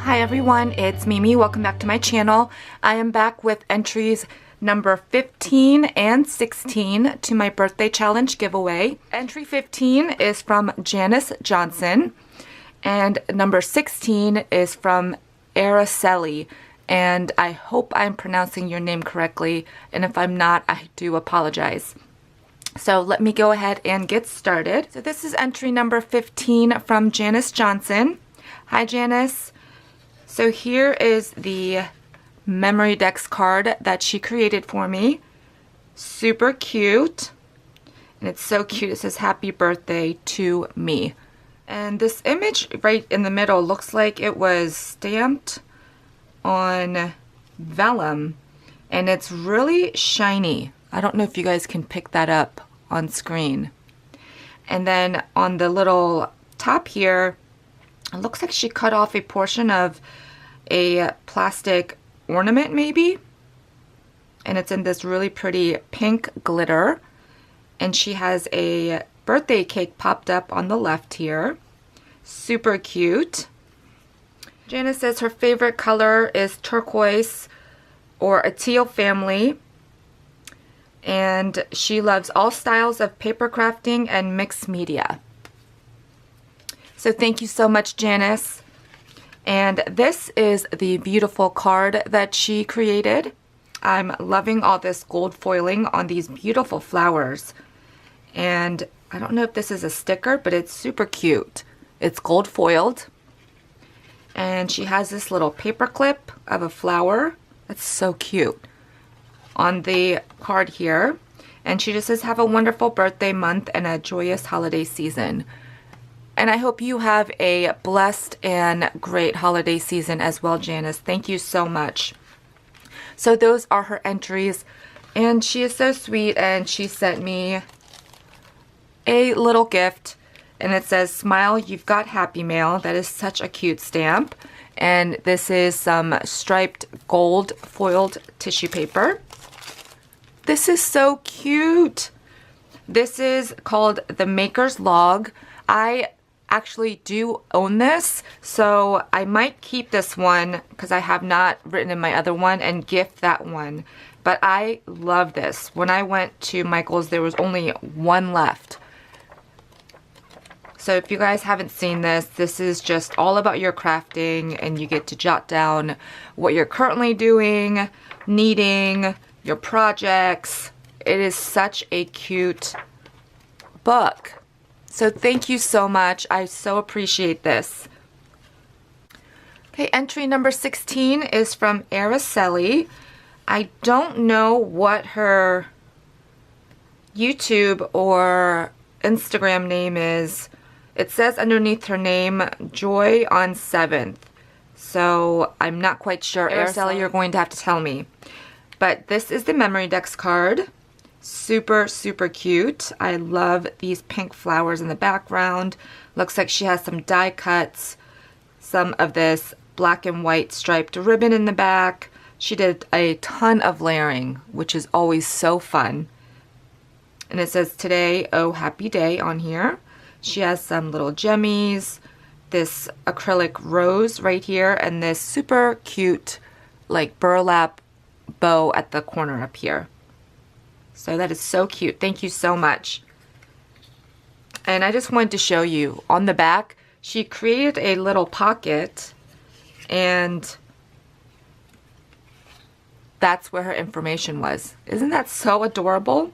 Hi everyone, it's Mimi. Welcome back to my channel. I am back with entries number 15 and 16 to my birthday challenge giveaway. Entry 15 is from Janice Johnson and number 16 is from Araceli, and I hope I'm pronouncing your name correctly, and if I'm not, I do apologize. So let me go ahead and get started. So this is entry number 15 from Janice Johnson. Hi Janice. So here is the memory decks card that she created for me. Super cute. And it's so cute. It says happy birthday to me. And this image right in the middle looks like it was stamped on vellum. And it's really shiny. I don't know if you guys can pick that up on screen. And then on the little top here, it looks like she cut off a portion of a plastic ornament maybe, and it's in this really pretty pink glitter, and she has a birthday cake popped up on the left here. Super cute. Janice says her favorite color is turquoise or a teal family, and she loves all styles of paper crafting and mixed media. So thank you so much, Janice. And this is the beautiful card that she created. I'm loving all this gold foiling on these beautiful flowers. And I don't know if this is a sticker, but it's super cute. It's gold foiled. And she has this little paper clip of a flower. That's so cute on the card here. And she just says, have a wonderful birthday month and a joyous holiday season. And I hope you have a blessed and great holiday season as well, Janice. Thank you so much. So those are her entries. And she is so sweet, and she sent me a little gift. And it says, smile, you've got happy mail. That is such a cute stamp. And this is some striped gold foiled tissue paper. This is so cute. This is called the Maker's Log. I actually do own this, so I might keep this one because I have not written in my other one and gift that one. But I love this. When I went to Michael's, there was only one left. So if you guys haven't seen this, this is just all about your crafting, and you get to jot down what you're currently doing, needing, your projects. It is such a cute book. So thank you so much. I so appreciate this. Okay, entry number 16 is from Araceli. I don't know what her YouTube or Instagram name is. It says underneath her name, Joy on 7th. So I'm not quite sure. Araceli, you're going to have to tell me. But this is the memory decks card. Super, super cute. I love these pink flowers in the background. Looks like she has some die cuts, some of this black and white striped ribbon in the back. She did a ton of layering, which is always so fun. And it says, today, oh happy day on here. She has some little gemmies, this acrylic rose right here, and this super cute like burlap bow at the corner up here. So that is so cute. Thank you so much. And I just wanted to show you on the back, she created a little pocket, and that's where her information was. Isn't that so adorable?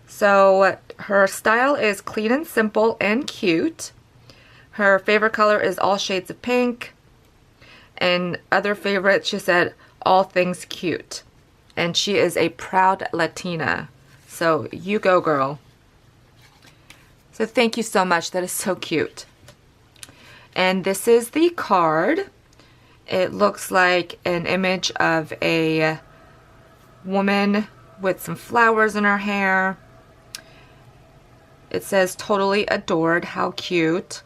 So her style is clean and simple and cute. Her favorite color is all shades of pink. And other favorites, she said, all things cute. And she is a proud Latina. So you go, girl. So thank you so much. That is so cute. And this is the card. It looks like an image of a woman with some flowers in her hair. It says totally adored. How cute.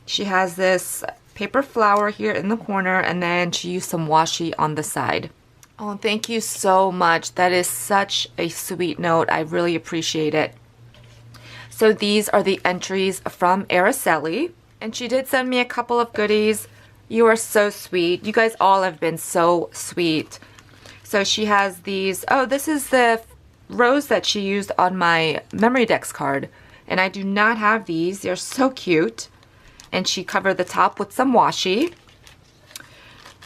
She has this paper flower here in the corner, and then she used some washi on the side. Oh, thank you so much. That is such a sweet note. I really appreciate it. So these are the entries from Araceli, and she did send me a couple of goodies. You are so sweet. You guys all have been so sweet. So she has these, oh, this is the rose that she used on my Memory Decks card. And I do not have these. They're so cute. And she covered the top with some washi.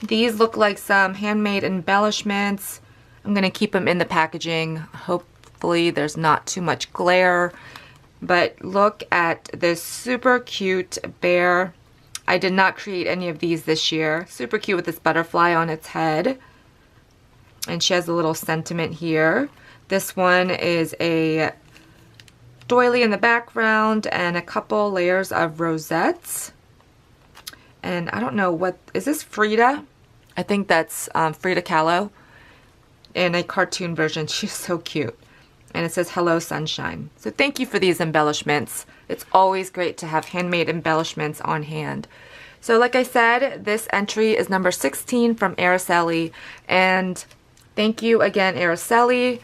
These look like some handmade embellishments. I'm going to keep them in the packaging. Hopefully there's not too much glare. But look at this super cute bear. I did not create any of these this year. Super cute with this butterfly on its head. And she has a little sentiment here. This one is a doily in the background and a couple layers of rosettes. And I don't know what, is this Frida? I think that's Frida Kahlo in a cartoon version. She's so cute. And it says, "Hello, sunshine." So thank you for these embellishments. It's always great to have handmade embellishments on hand. So like I said, this entry is number 16 from Araceli. And thank you again, Araceli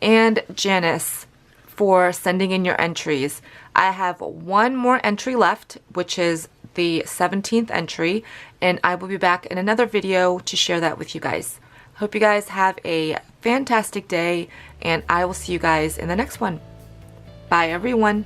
and Janice, for sending in your entries. I have one more entry left, which is the 17th entry, and I will be back in another video to share that with you guys. Hope you guys have a fantastic day, and I will see you guys in the next one. Bye, everyone.